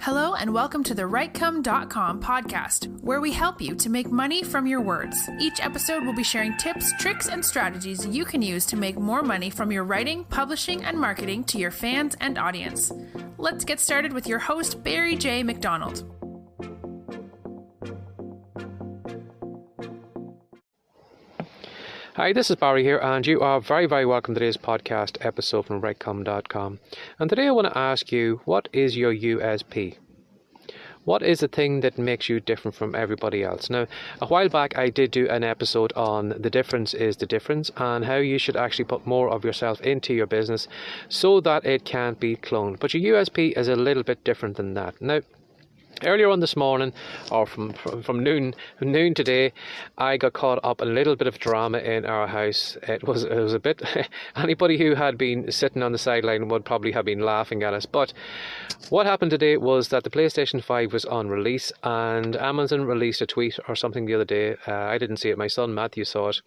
Hello and welcome to the WriteCome.com podcast, where we help you to make money from your words. Each episode will be sharing tips, tricks, and strategies you can use to make more money from your writing, publishing, and marketing to your fans and audience. Let's get started with your host, Barry J. McDonald. Hi, this is Barry here, and you are very, very welcome to today's podcast episode from WriteCome.com. And today I want to ask you, what is your USP? What is the thing that makes you different from everybody else? Now, a while back I did do an episode on the difference is the difference and how you should actually put more of yourself into your business so that it can't be cloned. But your USP is a little bit different than that. Now, earlier on this morning, or from noon today, I got caught up in a little bit of drama in our house. It was a bit. Anybody who had been sitting on the sideline would probably have been laughing at us. But what happened today was that the PlayStation 5 was on release, and Amazon released a tweet or something the other day. I didn't see it. My son Matthew saw it,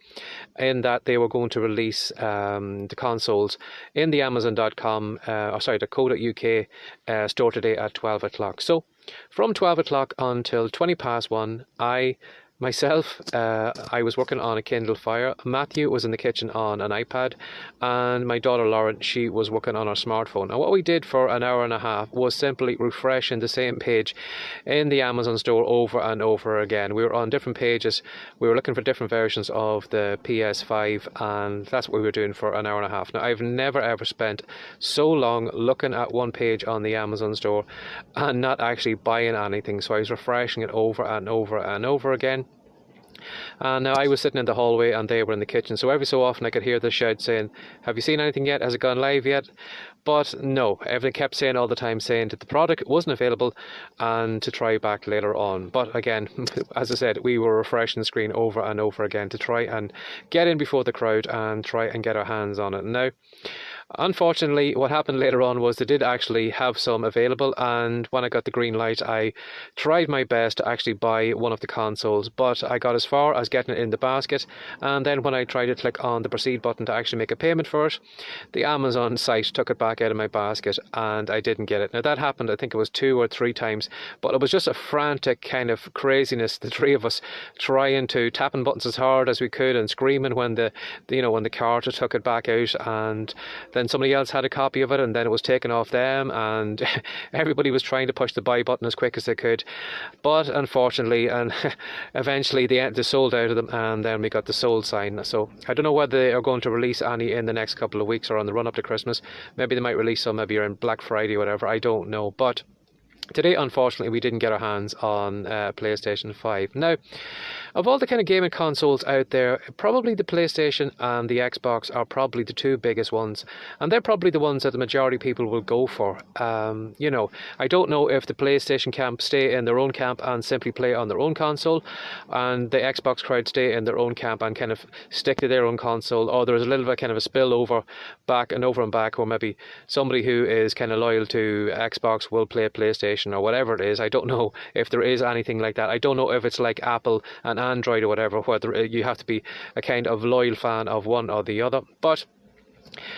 in that they were going to release the consoles in the Amazon.com, the co.uk store today at 12 o'clock. So, from 12 o'clock until 20 past 1, I was working on a Kindle Fire. Matthew was in the kitchen on an iPad, and my daughter Lauren, she was working on her smartphone. And what we did for an hour and a half was simply refreshing the same page in the Amazon store over and over again. We were on different pages. We were looking for different versions of the PS5, and that's what we were doing for an hour and a half. Now, I've never ever spent so long looking at one page on the Amazon store and not actually buying anything. So I was refreshing it over and over and over again. And now I was sitting in the hallway and they were in the kitchen, so every so often I could hear the shout saying, "Have you seen anything yet? Has it gone live yet?" But no, everything kept saying all the time, saying that the product wasn't available and to try back later on. But again, as I said, we were refreshing the screen over and over again to try and get in before the crowd and try and get our hands on it. Now, unfortunately, what happened later on was they did actually have some available, and when I got the green light, I tried my best to actually buy one of the consoles, but I got as far as getting it in the basket, and then when I tried to click on the proceed button to actually make a payment for it, the Amazon site took it back out of my basket and I didn't get it. Now, that happened, I think it was 2 or 3 times, but it was just a frantic kind of craziness, the three of us trying to tapping buttons as hard as we could and screaming when the carter took it back out, and then somebody else had a copy of it, and then it was taken off them, and everybody was trying to push the buy button as quick as they could. But unfortunately, and eventually they sold out of them, and then we got the sold sign. So I don't know whether they are going to release any in the next couple of weeks or on the run up to Christmas. Maybe they might release some maybe around Black Friday or whatever. I don't know. But today, unfortunately, we didn't get our hands on PlayStation 5. Now, of all the kind of gaming consoles out there, probably the PlayStation and the Xbox are probably the 2 biggest ones. And they're probably the ones that the majority of people will go for. I don't know if the PlayStation camp stay in their own camp and simply play on their own console, and the Xbox crowd stay in their own camp and kind of stick to their own console, or there's a little bit kind of a spillover back and over and back, or maybe somebody who is kind of loyal to Xbox will play PlayStation or whatever it is. I don't know if there is anything like that. I don't know if it's like Apple and Android or whatever, whether you have to be a kind of loyal fan of one or the other. But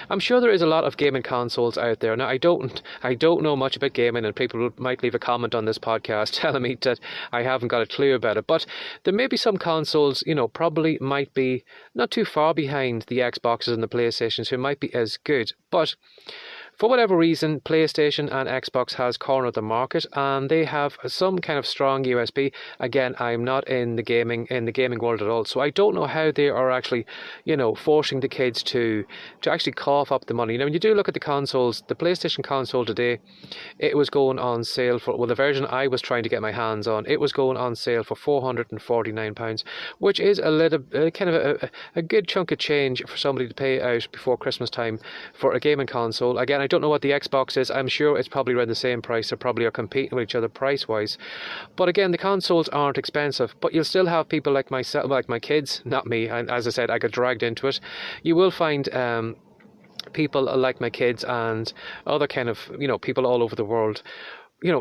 I'm sure there is a lot of gaming consoles out there. Now, I don't know much about gaming, and people might leave a comment on this podcast telling me that I haven't got a clue about it. But there may be some consoles, probably might be not too far behind the Xboxes and the PlayStations, who might be as good. But for whatever reason, PlayStation and Xbox has cornered the market, and they have some kind of strong USP. Again, I'm not in the gaming world at all, so I don't know how they are actually, forcing the kids to actually cough up the money. Now, when you do look at the consoles, the PlayStation console today, it was going on sale for, well, the version I was trying to get my hands on, it was going on sale for £449, which is a little kind of a good chunk of change for somebody to pay out before Christmas time for a gaming console. Again, I don't know what the Xbox is. I'm sure it's probably around the same price. They probably are competing with each other price-wise. But again, the consoles aren't expensive. But you'll still have people like myself, like my kids, not me. And as I said, I got dragged into it. You will find people like my kids and other kind of, people all over the world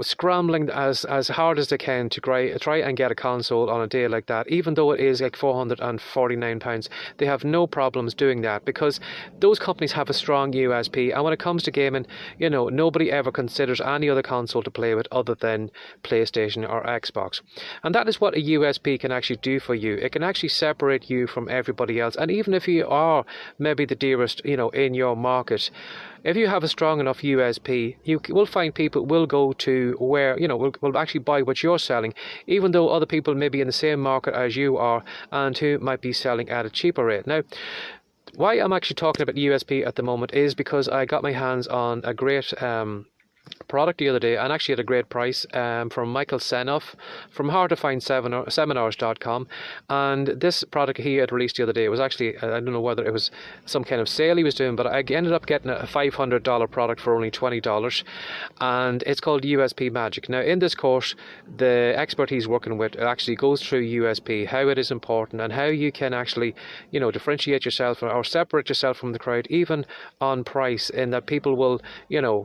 scrambling as hard as they can to try and get a console on a day like that, even though it is like £449. They have no problems doing that because those companies have a strong USP. And when it comes to gaming, nobody ever considers any other console to play with other than PlayStation or Xbox. And that is what a USP can actually do for you. It can actually separate you from everybody else. And even if you are maybe the dearest, in your market, if you have a strong enough USP, you will find people will go to where, will actually buy what you're selling, even though other people may be in the same market as you are and who might be selling at a cheaper rate. Now, why I'm actually talking about USP at the moment is because I got my hands on a great product the other day, and actually at a great price, from Michael Senoff from hardtofindseminars.com. And this product he had released the other day, it was actually, I don't know whether it was some kind of sale he was doing, but I ended up getting a $500 product for only $20, and it's called USP Magic. Now in this course, the expert he's working with actually goes through USP, how it is important, and how you can actually differentiate yourself or separate yourself from the crowd, even on price, in that people will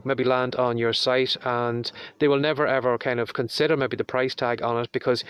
maybe land on your site and they will never ever kind of consider maybe the price tag on it, because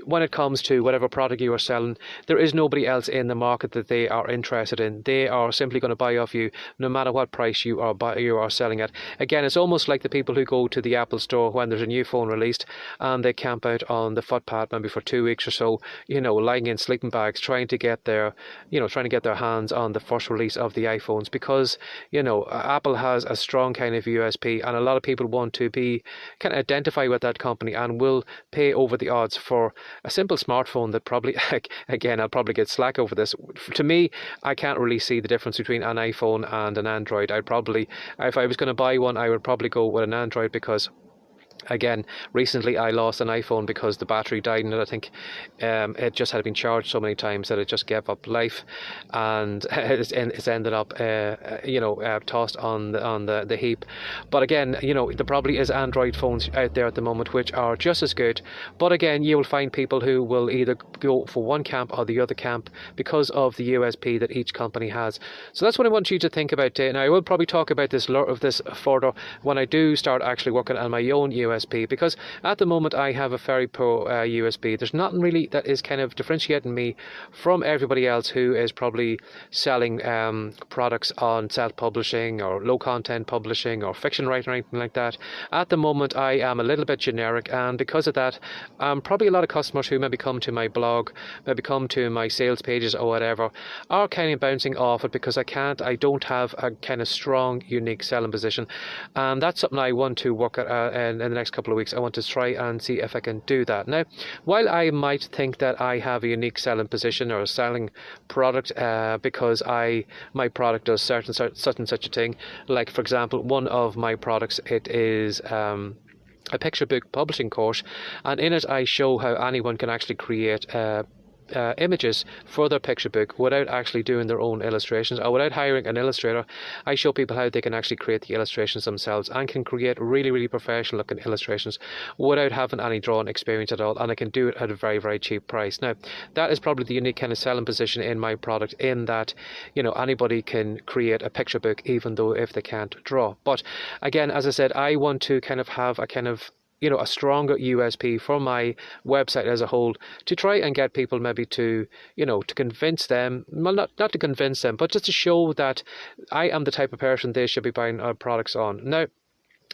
when it comes to whatever product you are selling, there is nobody else in the market that they are interested in. They are simply going to buy off you no matter what price you are selling at. Again, it's almost like the people who go to the Apple store when there's a new phone released and they camp out on the footpath maybe for 2 weeks or so, lying in sleeping bags trying to get their hands on the first release of the iPhones, because Apple has a strong kind of USP, and a lot of people want to kind of identify with that company and will pay over the odds for a simple smartphone that probably, again, I'll probably get slack over this. To me, I can't really see the difference between an iPhone and an Android. I'd probably, if I was going to buy one, I would probably go with an Android, because again, recently I lost an iPhone because the battery died in it. I think it just had been charged so many times that it just gave up life, and it's ended up tossed on the heap. But again, there probably is Android phones out there at the moment which are just as good, but again, you will find people who will either go for one camp or the other camp because of the USP that each company has. So that's what I want you to think about today, and I will probably talk about this further when I do start actually working on my own USP, because at the moment I have a very poor USP. There's nothing really that is kind of differentiating me from everybody else who is probably selling products on self-publishing or low-content publishing or fiction writing or anything like that. At the moment I am a little bit generic, and because of that, probably a lot of customers who maybe come to my blog, maybe come to my sales pages or whatever, are kind of bouncing off it because I don't have a kind of strong, unique selling position. And that's something I want to work at in the next couple of weeks. I want to try and see if I can do that. Now, while I might think that I have a unique selling position or a selling product because my product does such and such a thing, like for example, one of my products, it is a picture book publishing course, and in it I show how anyone can actually create images for their picture book without actually doing their own illustrations or without hiring an illustrator. I show people how they can actually create the illustrations themselves and can create really, really professional looking illustrations without having any drawing experience at all, and I can do it at a very, very cheap price. Now, that is probably the unique kind of selling position in my product, in that anybody can create a picture book even though if they can't draw. But again, as I said, I want to kind of have a kind of a stronger USP for my website as a whole, to try and get people maybe to convince them, well, not to convince them, but just to show that I am the type of person they should be buying our products on. Now,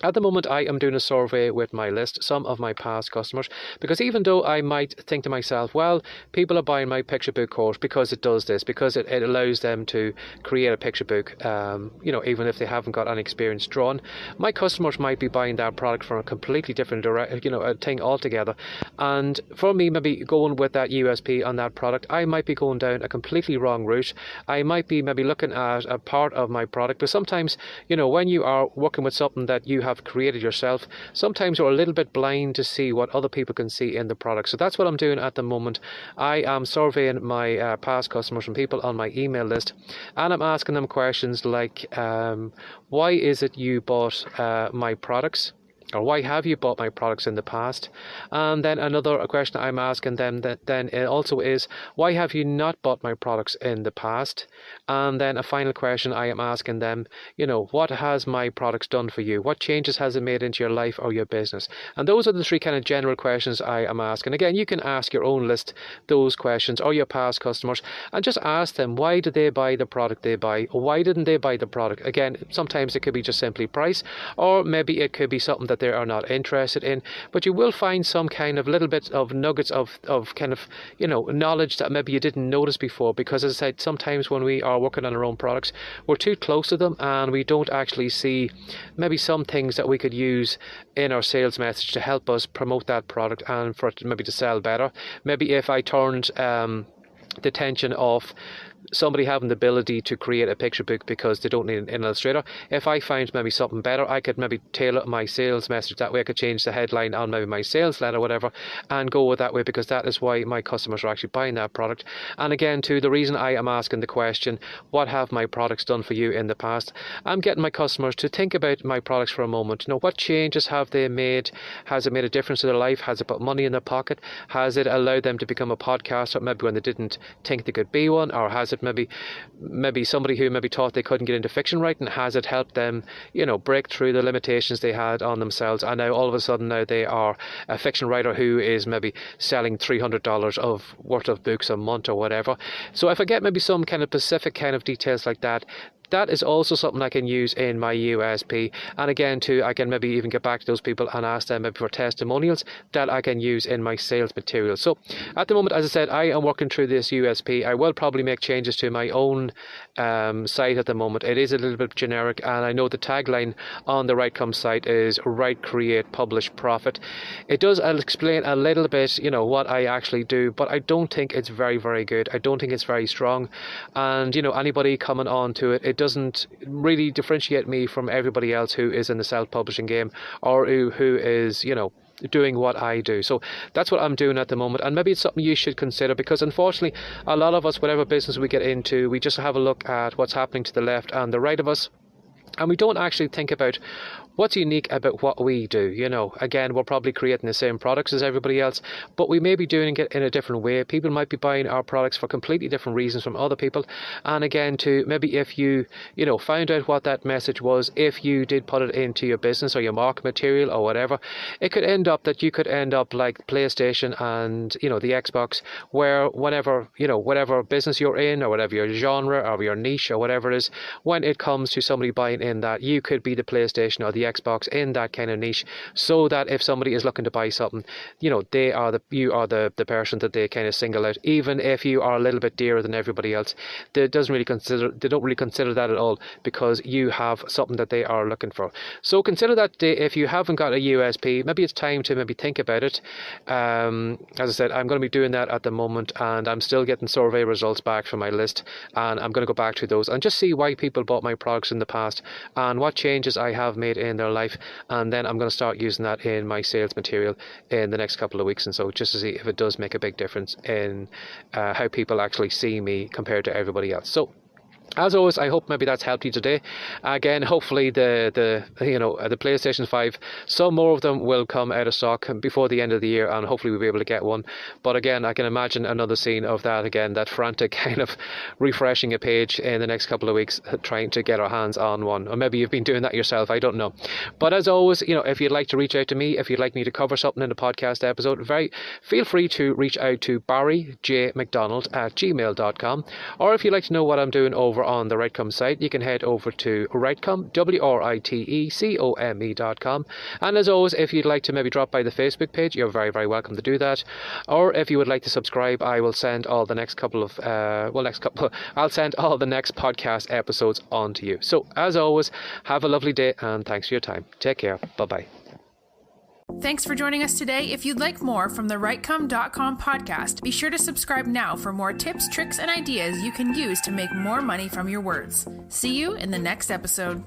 at the moment, I am doing a survey with my list, some of my past customers, because even though I might think to myself, well, people are buying my picture book course because it does this, because it allows them to create a picture book, even if they haven't got any experience drawing, my customers might be buying that product for a completely different a thing altogether. And for me, maybe going with that USP on that product, I might be going down a completely wrong route. I might be maybe looking at a part of my product, but sometimes, when you are working with something that you have created yourself, sometimes you're a little bit blind to see what other people can see in the product. So that's what I'm doing at the moment. I am surveying my past customers and people on my email list, and I'm asking them questions like, why is it you bought my products? Or why have you bought my products in the past? And then another question I'm asking them then it also is, why have you not bought my products in the past? And then a final question I am asking them, what has my products done for you? What changes has it made into your life or your business? And those are the three kind of general questions I am asking. Again, you can ask your own list those questions or your past customers and just ask them, why did they buy the product they buy? Or why didn't they buy the product? Again, sometimes it could be just simply price, or maybe it could be something that they are not interested in, but you will find some kind of little bit of nuggets of kind of knowledge that maybe you didn't notice before, because as I said, sometimes when we are working on our own products, we're too close to them and we don't actually see maybe some things that we could use in our sales message to help us promote that product and for it maybe to sell better. Maybe if I turned the attention of somebody having the ability to create a picture book because they don't need an illustrator, if I find maybe something better, I could maybe tailor my sales message that way. I could change the headline on maybe my sales letter or whatever and go with that way, because that is why my customers are actually buying that product. And again, too, the reason I am asking the question, what have my products done for you in the past? I'm getting my customers to think about my products for a moment. What changes have they made? Has it made a difference to their life? Has it put money in their pocket? Has it allowed them to become a podcaster maybe when they didn't think they could be one? Or has it maybe somebody who maybe thought they couldn't get into fiction writing, has it helped them break through the limitations they had on themselves, and now all of a sudden now they are a fiction writer who is maybe selling $300 worth of books a month or whatever. So if I get maybe some kind of specific kind of details like that, that is also something I can use in my USP. And again, too, I can maybe even get back to those people and ask them maybe for testimonials that I can use in my sales material. So at the moment, as I said, I am working through this USP. I will probably make changes to my own site at the moment. It is a little bit generic, and I know the tagline on the Write.com site is Write, Create, Publish, Profit. It does explain a little bit, what I actually do, but I don't think it's very, very good. I don't think it's very strong. And, anybody coming on to it doesn't really differentiate me from everybody else who is in the self-publishing game, or who is, doing what I do. So that's what I'm doing at the moment, and maybe it's something you should consider, because unfortunately a lot of us, whatever business we get into, we just have a look at what's happening to the left and the right of us, and we don't actually think about what's unique about what we do. Again, we're probably creating the same products as everybody else, but we may be doing it in a different way. People might be buying our products for completely different reasons from other people. And again, too, maybe if you, found out what that message was, if you did put it into your business or your market material or whatever, it could end up that you could end up like PlayStation and, the Xbox, where whatever business you're in, or whatever your genre or your niche or whatever it is, when it comes to somebody buying in that, you could be the PlayStation or the Xbox in that kind of niche, so that if somebody is looking to buy something, you are the person that they kind of single out, even if you are a little bit dearer than everybody else. They don't really consider that at all, because you have something that they are looking for. So consider that if you haven't got a USP, maybe it's time to maybe think about it. As I said, I'm going to be doing that at the moment, and I'm still getting survey results back from my list, and I'm going to go back to those and just see why people bought my products in the past and what changes I have made in their life, and then I'm going to start using that in my sales material in the next couple of weeks, and so just to see if it does make a big difference in how people actually see me compared to everybody else. So as always, I hope maybe that's helped you today. Again, hopefully the PlayStation 5, some more of them will come out of stock before the end of the year, and hopefully we'll be able to get one. But again, I can imagine another scene of that frantic kind of refreshing a page in the next couple of weeks, trying to get our hands on one. Or maybe you've been doing that yourself, I don't know. But as always, if you'd like to reach out to me, if you'd like me to cover something in a podcast episode, feel free to reach out to barryjmcdonald@gmail.com. Or if you'd like to know what I'm doing over on the Write.com site, you can head over to Write.com, WRITECOME.com. And as always, if you'd like to maybe drop by the Facebook page, you're very, very welcome to do that. Or if you would like to subscribe, I will send all the next I'll send all the next podcast episodes on to you. So as always, have a lovely day, and thanks for your time. Take care. Bye-bye. Thanks for joining us today. If you'd like more from the Writecome.com podcast, be sure to subscribe now for more tips, tricks, and ideas you can use to make more money from your words. See you in the next episode.